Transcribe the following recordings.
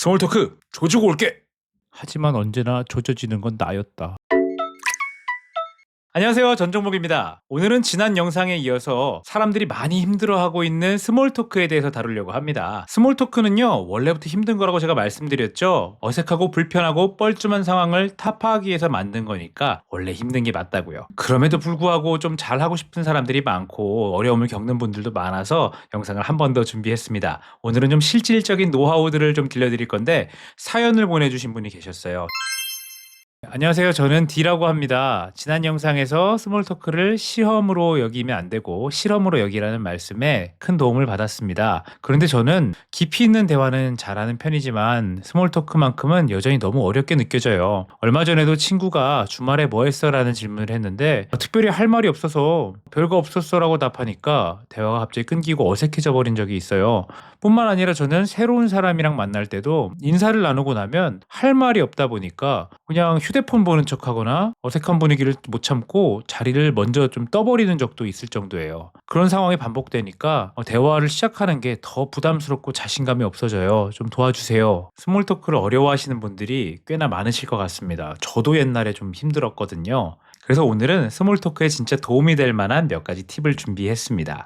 스몰 토크 조지고 올게. 하지만 언제나 조져지는 건 나였다. 안녕하세요, 전종목입니다. 오늘은 지난 영상에 이어서 사람들이 많이 힘들어하고 있는 스몰 토크에 대해서 다루려고 합니다. 스몰 토크는요, 원래부터 힘든 거라고 제가 말씀드렸죠. 어색하고 불편하고 뻘쭘한 상황을 타파하기 위해서 만든 거니까 원래 힘든 게 맞다고요. 그럼에도 불구하고 좀 잘하고 싶은 사람들이 많고 어려움을 겪는 분들도 많아서 영상을 한 번 더 준비했습니다. 오늘은 좀 실질적인 노하우들을 좀 들려드릴 건데 사연을 보내주신 분이 계셨어요. 안녕하세요. 저는 D라고 합니다. 지난 영상에서 스몰 토크를 시험으로 여기면 안 되고 실험으로 여기라는 말씀에 큰 도움을 받았습니다. 그런데 저는 깊이 있는 대화는 잘하는 편이지만 스몰 토크만큼은 여전히 너무 어렵게 느껴져요. 얼마 전에도 친구가 주말에 뭐 했어? 라는 질문을 했는데 특별히 할 말이 없어서 별거 없었어 라고 답하니까 대화가 갑자기 끊기고 어색해져 버린 적이 있어요. 뿐만 아니라 저는 새로운 사람이랑 만날 때도 인사를 나누고 나면 할 말이 없다 보니까 그냥 휴대폰 보는 척하거나 어색한 분위기를 못 참고 자리를 먼저 좀 떠버리는 적도 있을 정도예요. 그런 상황이 반복되니까 대화를 시작하는 게 더 부담스럽고 자신감이 없어져요. 좀 도와주세요. 스몰 토크를 어려워하시는 분들이 꽤나 많으실 것 같습니다. 저도 옛날에 좀 힘들었거든요. 그래서 오늘은 스몰 토크에 진짜 도움이 될 만한 몇 가지 팁을 준비했습니다.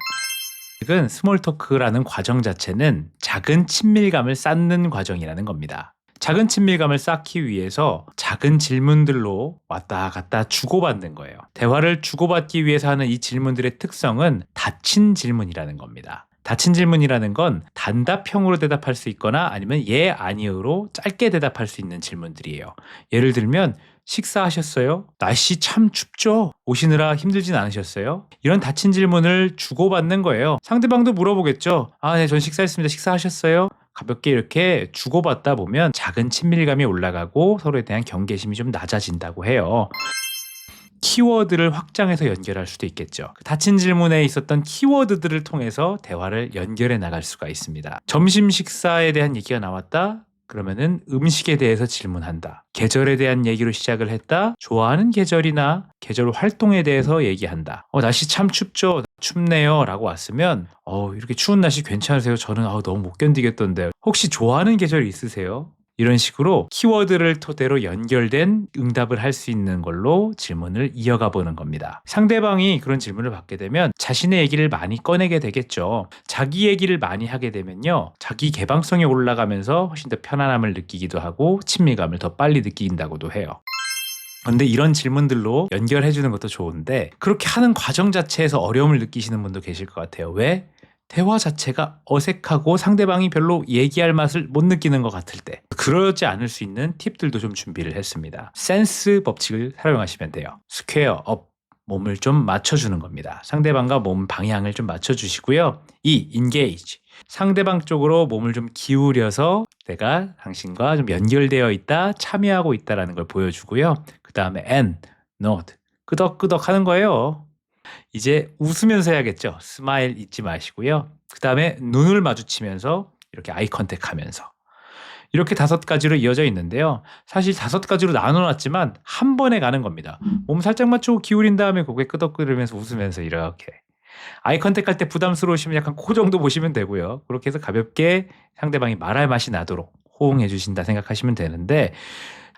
즉, 스몰 토크라는 과정 자체는 작은 친밀감을 쌓는 과정이라는 겁니다. 작은 친밀감을 쌓기 위해서 작은 질문들로 왔다 갔다 주고받는 거예요. 대화를 주고받기 위해서 하는 이 질문들의 특성은 닫힌 질문이라는 겁니다. 닫힌 질문이라는 건 단답형으로 대답할 수 있거나 아니면 예, 아니요로 짧게 대답할 수 있는 질문들이에요. 예를 들면 식사하셨어요? 날씨 참 춥죠? 오시느라 힘들진 않으셨어요? 이런 닫힌 질문을 주고받는 거예요. 상대방도 물어보겠죠. 네, 전 식사했습니다. 식사하셨어요? 가볍게 이렇게 주고받다 보면 작은 친밀감이 올라가고 서로에 대한 경계심이 좀 낮아진다고 해요. 키워드를 확장해서 연결할 수도 있겠죠. 닫힌 질문에 있었던 키워드들을 통해서 대화를 연결해 나갈 수가 있습니다. 점심 식사에 대한 얘기가 나왔다? 그러면은 음식에 대해서 질문한다. 계절에 대한 얘기로 시작을 했다. 좋아하는 계절이나 계절 활동에 대해서 얘기한다. 날씨 참 춥죠? 춥네요 라고 왔으면 이렇게 추운 날씨 괜찮으세요? 저는 너무 못 견디겠던데 혹시 좋아하는 계절이 있으세요? 이런 식으로 키워드를 토대로 연결된 응답을 할 수 있는 걸로 질문을 이어가 보는 겁니다. 상대방이 그런 질문을 받게 되면 자신의 얘기를 많이 꺼내게 되겠죠. 자기 얘기를 많이 하게 되면요. 자기 개방성이 올라가면서 훨씬 더 편안함을 느끼기도 하고 친밀감을 더 빨리 느낀다고도 해요. 근데 이런 질문들로 연결해 주는 것도 좋은데 그렇게 하는 과정 자체에서 어려움을 느끼시는 분도 계실 것 같아요. 왜? 대화 자체가 어색하고 상대방이 별로 얘기할 맛을 못 느끼는 것 같을 때 그러지 않을 수 있는 팁들도 좀 준비를 했습니다. 센스 법칙을 사용하시면 돼요. 스퀘어 업, 몸을 좀 맞춰주는 겁니다. 상대방과 몸 방향을 좀 맞춰주시고요. 인게이지, 상대방 쪽으로 몸을 좀 기울여서 내가 당신과 좀 연결되어 있다, 참여하고 있다라는 걸 보여주고요. 그 다음에 nod, 끄덕끄덕 하는 거예요. 이제 웃으면서 해야겠죠. 스마일 잊지 마시고요. 그 다음에 눈을 마주치면서 이렇게 아이 컨택 하면서 이렇게 5가지로 이어져 있는데요. 사실 5가지로 나눠놨지만 한 번에 가는 겁니다. 몸 살짝 맞추고 기울인 다음에 고개 끄덕거리면서 웃으면서 이렇게 아이 컨택 할 때 부담스러우시면 약간 그 정도 보시면 되고요. 그렇게 해서 가볍게 상대방이 말할 맛이 나도록 호응해 주신다 생각하시면 되는데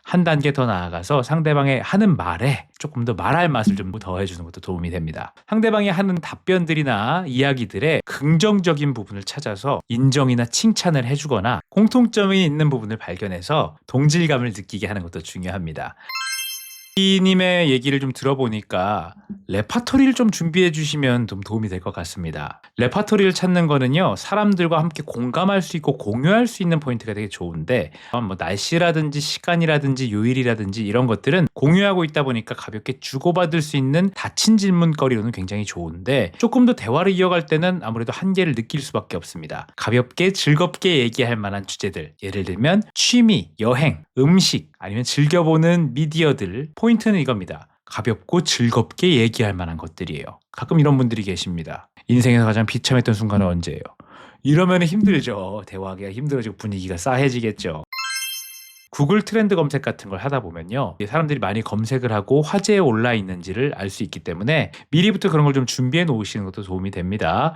한 단계 더 나아가서 상대방의 하는 말에 조금 더 말할 맛을 좀 더해주는 것도 도움이 됩니다. 상대방이 하는 답변들이나 이야기들의 긍정적인 부분을 찾아서 인정이나 칭찬을 해주거나 공통점이 있는 부분을 발견해서 동질감을 느끼게 하는 것도 중요합니다. 님의 얘기를 좀 들어보니까 레파토리를 좀 준비해 주시면 좀 도움이 될 것 같습니다. 레파토리를 찾는 거는요, 사람들과 함께 공감할 수 있고 공유할 수 있는 포인트가 되게 좋은데 뭐 날씨라든지 시간이라든지 요일이라든지 이런 것들은 공유하고 있다 보니까 가볍게 주고받을 수 있는 닫힌 질문거리로는 굉장히 좋은데 조금 더 대화를 이어갈 때는 아무래도 한계를 느낄 수밖에 없습니다. 가볍게 즐겁게 얘기할 만한 주제들, 예를 들면 취미, 여행, 음식, 아니면 즐겨보는 미디어들, 포인트는 이겁니다. 가볍고 즐겁게 얘기할 만한 것들이에요. 가끔 이런 분들이 계십니다. 인생에서 가장 비참했던 순간은 언제예요? 이러면 힘들죠. 대화하기가 힘들어지고 분위기가 싸해지겠죠. 구글 트렌드 검색 같은 걸 하다 보면요, 사람들이 많이 검색을 하고 화제에 올라 있는지를 알 수 있기 때문에 미리부터 그런 걸 좀 준비해 놓으시는 것도 도움이 됩니다.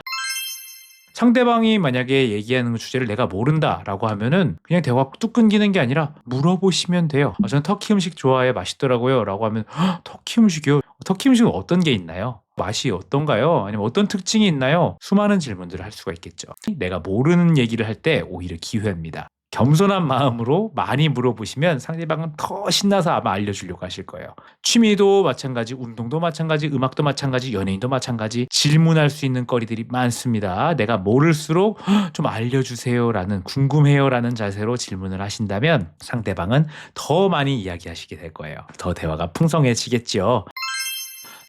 상대방이 만약에 얘기하는 주제를 내가 모른다라고 하면은 그냥 대화 뚝 끊기는 게 아니라 물어보시면 돼요. 저는 터키 음식 좋아해, 맛있더라고요 라고 하면 터키 음식이요? 터키 음식은 어떤 게 있나요? 맛이 어떤가요? 아니면 어떤 특징이 있나요? 수많은 질문들을 할 수가 있겠죠. 내가 모르는 얘기를 할 때 오히려 기회입니다. 겸손한 마음으로 많이 물어보시면 상대방은 더 신나서 아마 알려주려고 하실 거예요. 취미도 마찬가지, 운동도 마찬가지, 음악도 마찬가지, 연예인도 마찬가지 질문할 수 있는 거리들이 많습니다. 내가 모를수록 좀 알려주세요라는, 궁금해요라는 자세로 질문을 하신다면 상대방은 더 많이 이야기하시게 될 거예요. 더 대화가 풍성해지겠죠.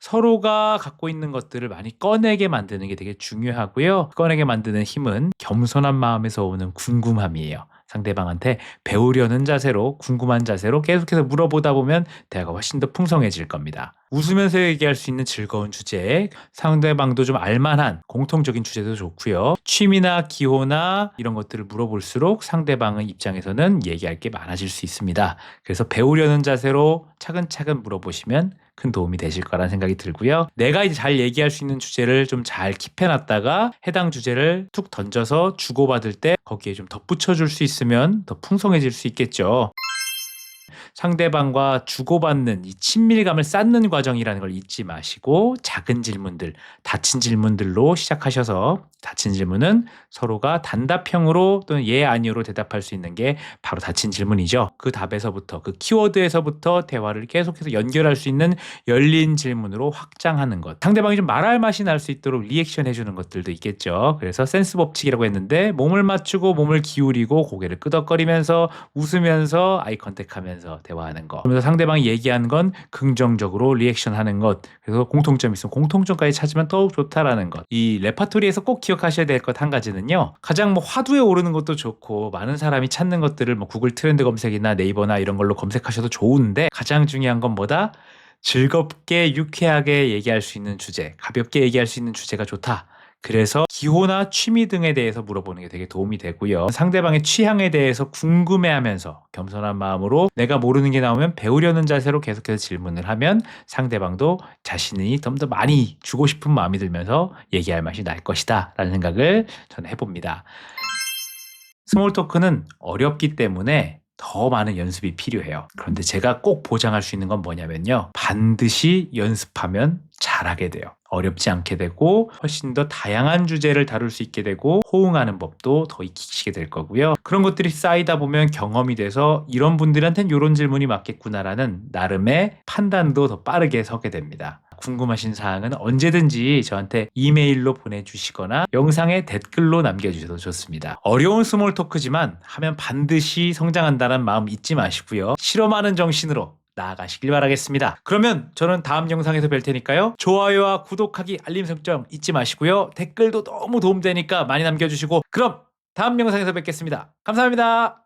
서로가 갖고 있는 것들을 많이 꺼내게 만드는 게 되게 중요하고요. 꺼내게 만드는 힘은 겸손한 마음에서 오는 궁금함이에요. 상대방한테 배우려는 자세로, 궁금한 자세로 계속해서 물어보다 보면 대화가 훨씬 더 풍성해질 겁니다. 웃으면서 얘기할 수 있는 즐거운 주제, 상대방도 좀 알만한 공통적인 주제도 좋고요. 취미나 기호나 이런 것들을 물어볼수록 상대방의 입장에서는 얘기할 게 많아질 수 있습니다. 그래서 배우려는 자세로 차근차근 물어보시면 큰 도움이 되실 거라는 생각이 들고요. 내가 이제 잘 얘기할 수 있는 주제를 좀 잘 킵해놨다가 해당 주제를 툭 던져서 주고받을 때 거기에 좀 덧붙여 줄 수 있으면 더 풍성해질 수 있겠죠. 상대방과 주고받는 이 친밀감을 쌓는 과정이라는 걸 잊지 마시고 작은 질문들, 닫힌 질문들로 시작하셔서 닫힌 질문은 서로가 단답형으로 또는 예, 아니오로 대답할 수 있는 게 바로 닫힌 질문이죠. 그 답에서부터, 그 키워드에서부터 대화를 계속해서 연결할 수 있는 열린 질문으로 확장하는 것. 상대방이 좀 말할 맛이 날 수 있도록 리액션 해주는 것들도 있겠죠. 그래서 센스 법칙이라고 했는데 몸을 맞추고 몸을 기울이고 고개를 끄덕거리면서 웃으면서 아이 컨택하면서 대화하는 것. 그러면서 상대방이 얘기하는 건 긍정적으로 리액션하는 것. 그래서 공통점이 있으면 공통점까지 찾으면 더욱 좋다라는 것. 이 레파토리에서 꼭 기억하셔야 될 것 한 가지는요. 가장 화두에 오르는 것도 좋고 많은 사람이 찾는 것들을 구글 트렌드 검색이나 네이버나 이런 걸로 검색하셔도 좋은데 가장 중요한 건 뭐다? 즐겁게 유쾌하게 얘기할 수 있는 주제, 가볍게 얘기할 수 있는 주제가 좋다. 그래서 기호나 취미 등에 대해서 물어보는 게 되게 도움이 되고요. 상대방의 취향에 대해서 궁금해하면서 겸손한 마음으로 내가 모르는 게 나오면 배우려는 자세로 계속해서 질문을 하면 상대방도 자신이 좀 더 많이 주고 싶은 마음이 들면서 얘기할 맛이 날 것이다 라는 생각을 저는 해봅니다. 스몰 토크는 어렵기 때문에 더 많은 연습이 필요해요. 그런데 제가 꼭 보장할 수 있는 건 뭐냐면요. 반드시 연습하면 잘하게 돼요. 어렵지 않게 되고 훨씬 더 다양한 주제를 다룰 수 있게 되고 호응하는 법도 더 익히시게 될 거고요. 그런 것들이 쌓이다 보면 경험이 돼서 이런 분들한테는 이런 질문이 맞겠구나라는 나름의 판단도 더 빠르게 서게 됩니다. 궁금하신 사항은 언제든지 저한테 이메일로 보내주시거나 영상에 댓글로 남겨주셔도 좋습니다. 어려운 스몰 토크지만 하면 반드시 성장한다는 마음 잊지 마시고요. 실험하는 정신으로 나아가시길 바라겠습니다. 그러면 저는 다음 영상에서 뵐 테니까요. 좋아요와 구독하기, 알림 설정 잊지 마시고요. 댓글도 너무 도움되니까 많이 남겨주시고 그럼 다음 영상에서 뵙겠습니다. 감사합니다.